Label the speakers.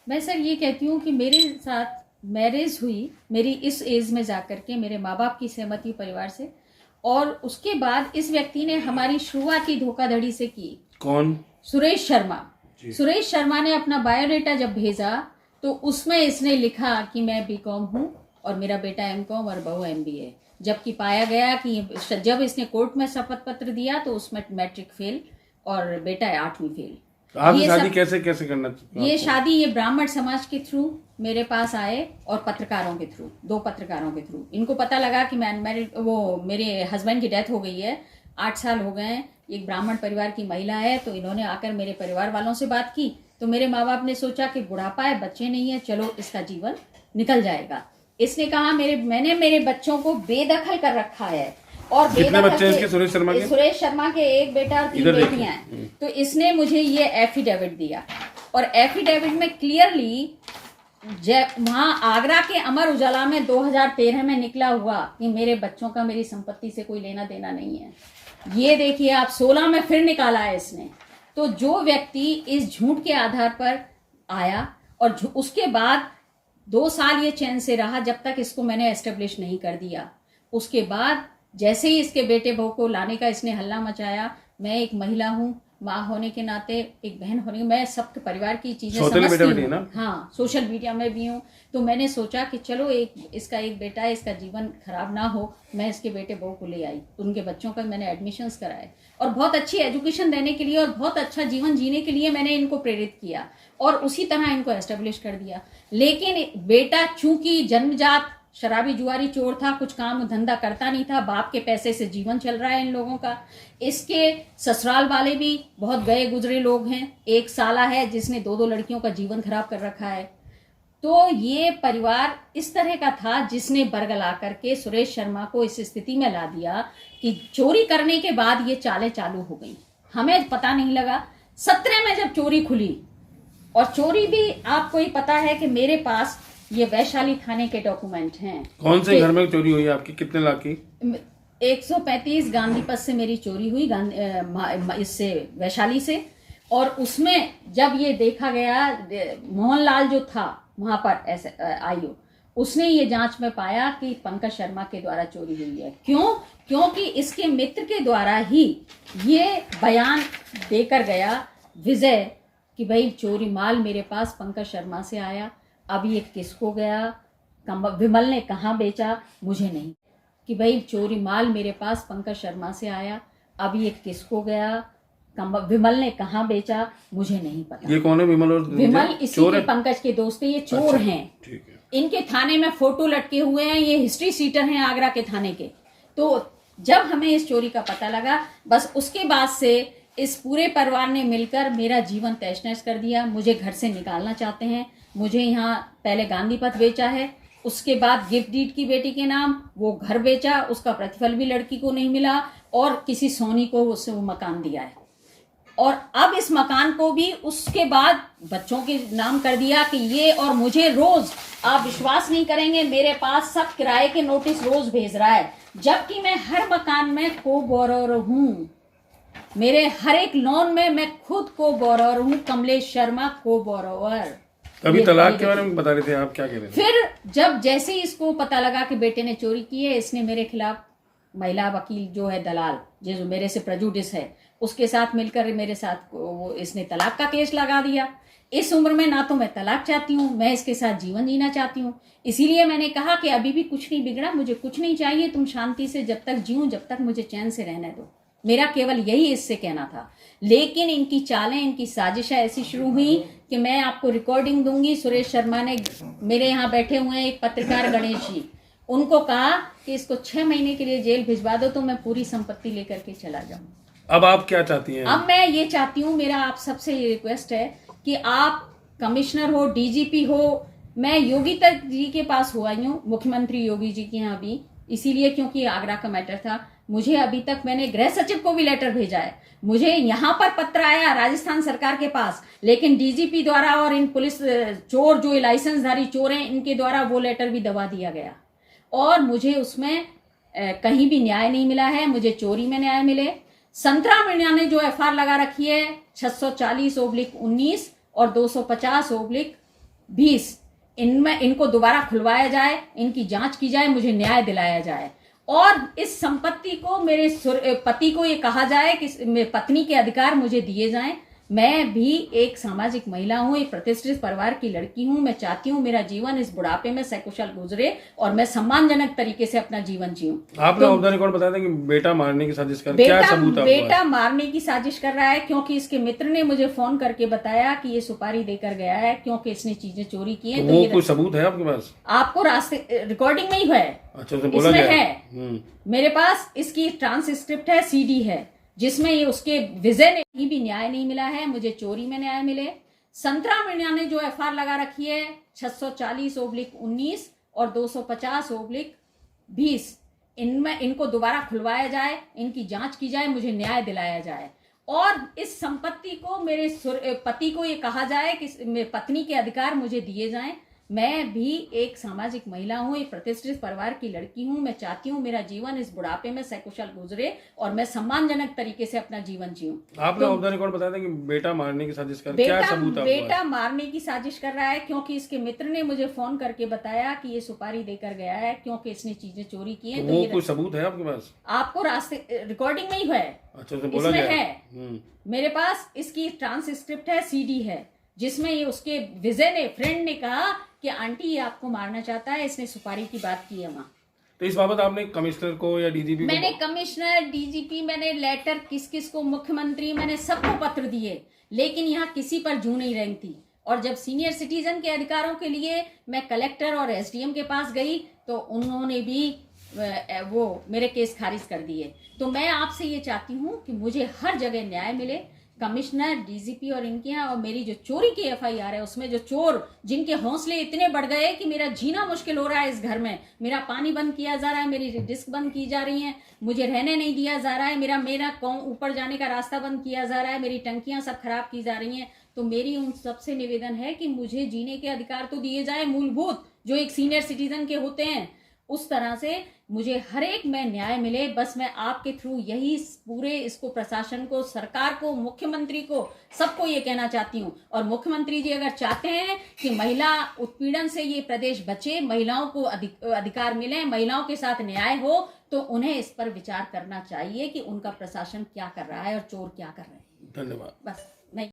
Speaker 1: मैं सर ये कहती हूँ कि मेरे साथ मैरिज हुई मेरी इस एज में जाकर के, मेरे माँ बाप की सहमति परिवार से, और उसके बाद इस व्यक्ति ने हमारी शुरुआती धोखाधड़ी से की।
Speaker 2: कौन?
Speaker 1: सुरेश शर्मा। सुरेश शर्मा ने अपना बायोडेटा जब भेजा तो उसमें इसने लिखा कि मैं बीकॉम हूँ और मेरा बेटा एमकॉम और बहू एमबीए, जबकि पाया गया कि जब इसने कोर्ट में शपथ पत्र दिया तो उसमें मैट्रिक फेल और बेटा 8वीं फेल।
Speaker 2: आप शादी कैसे करना?
Speaker 1: ये शादी ये ब्राह्मण समाज के थ्रू मेरे पास आए और पत्रकारों के थ्रू, 2 पत्रकारों के थ्रू। इनको पता लगा कि मैं अनमैरिड, वो मेरे हस्बैंड की डेथ हो गई है, 8 साल हो गए हैं, एक ब्राह्मण परिवार की महिला है, तो इन्होंने आकर मेरे परिवार वालों से बात की। तो मेरे माँ बाप ने सोचा कि बुढ़ापा है, बच्चे नहीं है, चलो इसका जीवन निकल जाएगा। इसने कहा मैंने मेरे बच्चों को बेदखल कर रखा है। और
Speaker 2: कितने बच्चे हैं इसके?
Speaker 1: सुरेश शर्मा के एक बेटा और 3 बेटियां हैं। तो इसने मुझे ये एफिडेविट दिया और एफिडेविट में क्लियरली वहां आगरा के अमर उजाला में 2013 में निकला हुआ कि मेरे बच्चों का मेरी संपत्ति से कोई लेना देना नहीं है। ये देखिए आप 16 में फिर निकाला है इसने। तो जो व्यक्ति इस झूठ के आधार पर आया और उसके बाद 2 साल ये चैन से रहा जब तक इसको मैंने एस्टेब्लिश नहीं कर दिया। उसके बाद जैसे ही इसके बेटे बहू को लाने का इसने हल्ला मचाया, मैं एक महिला हूँ, माँ होने के नाते, एक बहन होने, मैं सबके परिवार की चीजें समझती हूँ। हाँ, सोशल मीडिया में भी हूँ। तो मैंने सोचा कि चलो इसका एक बेटा है, इसका जीवन खराब ना हो, मैं इसके बेटे बहू को ले आई। उनके बच्चों का मैंने एडमिशन्स कराए और बहुत अच्छी एजुकेशन देने के लिए और बहुत अच्छा जीवन जीने के लिए मैंने इनको प्रेरित किया और उसी तरह इनको एस्टेब्लिश कर दिया। लेकिन बेटा चूंकि जन्मजात शराबी जुआरी चोर था, कुछ काम धंधा करता नहीं था, बाप के पैसे से जीवन चल रहा है इन लोगों का। इसके ससुराल वाले भी बहुत गए गुजरे लोग हैं। एक साला है जिसने 2 लड़कियों का जीवन खराब कर रखा है। तो ये परिवार इस तरह का था जिसने बरगला करके सुरेश शर्मा को इस स्थिति में ला दिया कि चोरी करने के बाद ये चालें चालू हो गई। हमें पता नहीं लगा। 17 में जब चोरी खुली, और चोरी भी आपको ही पता है कि मेरे पास ये वैशाली थाने के डॉक्यूमेंट हैं।
Speaker 2: कौन से घर में चोरी हुई आपकी? कितने लाख की?
Speaker 1: 135 गांधी पथ से मेरी चोरी हुई, इससे वैशाली से। और उसमें जब ये देखा गया, मोहनलाल जो था वहां पर आईओ, उसने ये जांच में पाया कि पंकज शर्मा के द्वारा चोरी हुई है। क्यों? क्योंकि इसके मित्र के द्वारा ही ये बयान देकर गया विजय कि भाई चोरी माल मेरे पास पंकज शर्मा से आया, अब ये किसको गया, विमल ने कहाँ बेचा, मुझे नहीं, कि भाई चोरी माल मेरे पास पंकज शर्मा से आया, अब ये किसको गया, विमल ने कहाँ बेचा, मुझे नहीं पता।
Speaker 2: ये कौन है विमल? और
Speaker 1: विमल इसी के पंकज के दोस्त, ये चोर हैं।
Speaker 2: ठीक है।
Speaker 1: इनके थाने में फोटो लटके हुए हैं, ये हिस्ट्री सीटर हैं आगरा के थाने के। तो जब हमें इस चोरी का पता लगा, बस उसके बाद से इस पूरे परिवार ने मिलकर मेरा जीवन तहस नहस कर दिया। मुझे घर से निकालना चाहते हैं। मुझे यहाँ पहले गांधी पथ बेचा है, उसके बाद गिफ्ट डीड की बेटी के नाम वो घर बेचा, उसका प्रतिफल भी लड़की को नहीं मिला, और किसी सोनी को उससे वो मकान दिया है। और अब इस मकान को भी उसके बाद बच्चों के नाम कर दिया कि ये, और मुझे रोज, आप विश्वास नहीं करेंगे, मेरे पास सब किराए के नोटिस रोज भेज रहा है, जबकि मैं हर मकान में को बोरोर हूँ। मेरे हर एक लोन में मैं खुद को बोरोर हूँ, कमलेश शर्मा को बोरोवर।
Speaker 2: अभी तलाक के बारे में बता रहे थे आप, क्या कह रहे थे?
Speaker 1: फिर जब जैसे ही इसको पता लगा कि बेटे ने चोरी की है, इसने मेरे खिलाफ महिला वकील जो है दलाल, जो मेरे से प्रेजुडिस है, उसके साथ मिलकर मेरे साथ वो इसने तलाक का केस लगा दिया। इस उम्र में ना तो मैं तलाक चाहती हूँ, मैं इसके साथ जीवन जीना चाहती हूँ। इसीलिए मैंने कहा कि अभी भी कुछ नहीं बिगड़ा, मुझे कुछ नहीं चाहिए, तुम शांति से जब तक जीऊं, जब तक मुझे चैन से रहने दो। मेरा केवल यही इससे कहना था। लेकिन इनकी चालें, इनकी साजिशें ऐसी शुरू हुई कि मैं आपको रिकॉर्डिंग दूंगी। सुरेश शर्मा ने, मेरे यहाँ बैठे हुए हैं एक पत्रकार गणेश जी, उनको कहा कि इसको 6 महीने के लिए जेल भिजवा दो तो मैं पूरी संपत्ति लेकर के चला जाऊं।
Speaker 2: अब आप क्या चाहती हैं?
Speaker 1: अब मैं ये चाहती हूँ, मेरा आप सबसे ये रिक्वेस्ट है कि आप कमिश्नर हो, डीजीपी हो, मैं योगी तक जी के पास हो आई हूँ, मुख्यमंत्री योगी जी के यहाँ भी, इसीलिए क्योंकि आगरा का मैटर था। मुझे अभी तक, मैंने गृह सचिव को भी लेटर भेजा है, मुझे यहाँ पर पत्र आया राजस्थान सरकार के पास, लेकिन डीजीपी द्वारा और इन पुलिस चोर जो लाइसेंसधारी चोर हैं इनके द्वारा वो लेटर भी दबा दिया गया, और मुझे उसमें कहीं भी न्याय नहीं मिला है। मुझे चोरी में न्याय मिले। संतरा मीणा ने जो एफआईआर लगा रखी है 640/19 और 250/19 20 इनमें इनको दोबारा खुलवाया जाए, इनकी जांच की जाए, मुझे न्याय दिलाया जाए और इस संपत्ति को मेरे पति को ये कहा जाए कि मेरे पत्नी के अधिकार मुझे दिए जाएं। मैं भी एक सामाजिक महिला हूं, एक प्रतिष्ठित परिवार की लड़की हूं। मैं चाहती हूं मेरा जीवन इस बुढ़ापे में सकुशल गुजरे और मैं सम्मानजनक तरीके से अपना जीवन जीऊं।
Speaker 2: आपने ऑफ द रिकॉर्ड बताया था कि बेटा मारने की साजिश कर, क्या सबूत है?
Speaker 1: बेटा मारने की साजिश कर रहा है क्योंकि इसके मित्र ने मुझे फोन करके बताया कि ये सुपारी देकर गया है क्योंकि इसने चीजें चोरी की हैं।
Speaker 2: तो वो कोई सबूत है आपके पास?
Speaker 1: आपको रास्ते रिकॉर्डिंग में ही है।
Speaker 2: अच्छा, तो बोला गया
Speaker 1: है। मेरे पास इसकी ट्रांसक्रिप्ट है, सीडी है, जिसमें ये उसके विजय ने भी न्याय नहीं मिला है, मुझे चोरी में न्याय मिले। संतरा मीणा ने जो एफआईआर लगा रखी है 640/19 और 250/20 इनमें इनको दोबारा खुलवाया जाए, इनकी जांच की जाए, मुझे न्याय दिलाया जाए और इस संपत्ति को मेरे पति को ये कहा जाए कि मेरे पत्नी के अधिकार मुझे दिए जाएं। मैं भी एक सामाजिक महिला हूं, एक प्रतिष्ठित परिवार की लड़की हूं। मैं चाहती हूं मेरा जीवन इस बुढ़ापे में सकुशल गुजरे और मैं सम्मानजनक तरीके से अपना जीवन जीऊं।
Speaker 2: आपने ऑफ द रिकॉर्ड बताया था कि बेटा मारने की साजिश कर, क्या सबूत है?
Speaker 1: बेटा मारने की साजिश कर रहा है क्योंकि इसके मित्र ने मुझे फोन करके बताया कि ये सुपारी देकर गया है क्योंकि इसने चीजें चोरी की हैं।
Speaker 2: तो वो कोई सबूत है आपके पास?
Speaker 1: आपको रास्ते रिकॉर्डिंग में ही है।
Speaker 2: अच्छा, तो बोला गया
Speaker 1: है। मेरे पास इसकी ट्रांसक्रिप्ट है, सीडी है, जिसमें ये उसके विजय ने फ्रेंड ने कहा कि आंटी ये आपको मारना चाहता है, इसने सुपारी की बात की है वहां।
Speaker 2: तो इस बाबत आपने कमिश्नर को या डीजीपी को?
Speaker 1: मैंने कमिश्नर, डीजीपी, मैंने लेटर किस किस को, मुख्यमंत्री, मैंने सबको पत्र दिए, लेकिन यहाँ किसी पर जू नहीं रही थी। और जब सीनियर सिटीजन के अधिकारों के लिए मैं कलेक्टर और एसडीएम के पास गई तो उन्होंने भी वो मेरे केस खारिज कर दिए। तो मैं आपसे ये चाहती हूँ कि मुझे हर जगह न्याय मिले। कमिश्नर, डीजीपी और इनके यहाँ, और मेरी जो चोरी की एफआईआर है उसमें जो चोर जिनके हौसले इतने बढ़ गए कि मेरा जीना मुश्किल हो रहा है इस घर में, मेरा पानी बंद किया जा रहा है, मेरी डिस्क बंद की जा रही है, मुझे रहने नहीं दिया जा रहा है, मेरा ऊपर जाने का रास्ता बंद किया जा रहा है, मेरी टंकियां सब खराब की जा रही हैं। तो मेरी उन सबसे निवेदन है कि मुझे जीने के अधिकार तो दिए जाए मूलभूत, जो एक सीनियर सिटीजन के होते हैं, उस तरह से मुझे हर एक में न्याय मिले। बस मैं आपके थ्रू यही पूरे इसको प्रशासन को, सरकार को, मुख्यमंत्री को, सबको ये कहना चाहती हूँ। और मुख्यमंत्री जी अगर चाहते हैं कि महिला उत्पीड़न से ये प्रदेश बचे, महिलाओं को अधिकार मिले, महिलाओं के साथ न्याय हो, तो उन्हें इस पर विचार करना चाहिए कि उनका प्रशासन क्या कर रहा है और चोर क्या कर रहे हैं।
Speaker 2: धन्यवाद।
Speaker 1: बस।